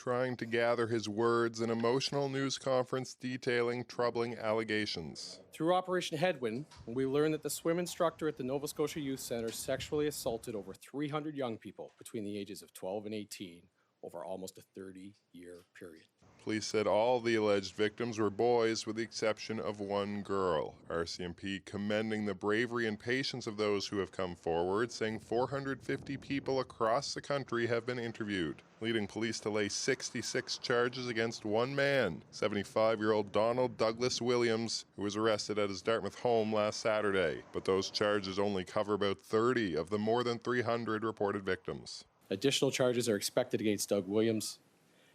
trying to gather his words, an emotional news conference detailing troubling allegations. Through Operation Headwind, we learned that the swim instructor at the Nova Scotia Youth Centre sexually assaulted over 300 young people between the ages of 12 and 18 over almost a 30-year period. Police said all the alleged victims were boys with the exception of one girl. RCMP commending the bravery and patience of those who have come forward, saying 450 people across the country have been interviewed, leading police to lay 66 charges against one man, 75-year-old Donald Douglas Williams, who was arrested at his Dartmouth home last Saturday. But those charges only cover about 30 of the more than 300 reported victims. Additional charges are expected against Doug Williams,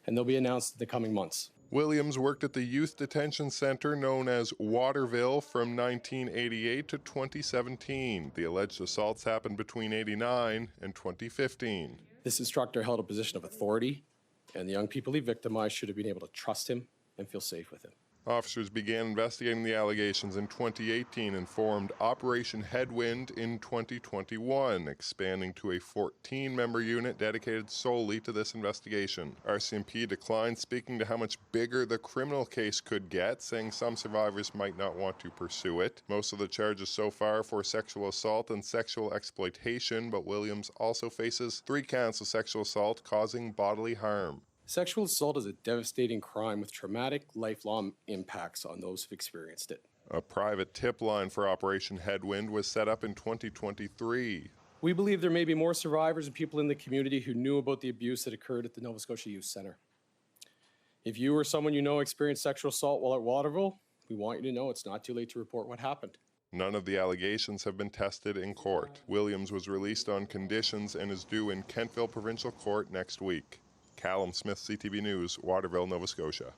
and they'll be announced in the coming months. Williams worked at the youth detention center known as Waterville from 1988 to 2017. The alleged assaults happened between 1989 and 2015. This instructor held a position of authority, and the young people he victimized should have been able to trust him and feel safe with him. Officers began investigating the allegations in 2018 and formed Operation Headwind in 2021, expanding to a 14-member unit dedicated solely to this investigation. RCMP declined speaking to how much bigger the criminal case could get, saying some survivors might not want to pursue it. Most of the charges so far for sexual assault and sexual exploitation, but Williams also faces 3 counts of sexual assault causing bodily harm. Sexual assault is a devastating crime with traumatic, lifelong impacts on those who've experienced it. A private tip line for Operation Headwind was set up in 2023. We believe there may be more survivors and people in the community who knew about the abuse that occurred at the Nova Scotia Youth Centre. If you or someone you know experienced sexual assault while at Waterville, we want you to know it's not too late to report what happened. None of the allegations have been tested in court. Williams was released on conditions and is due in Kentville Provincial Court next week. Callum Smith, CTV News, Waterville, Nova Scotia.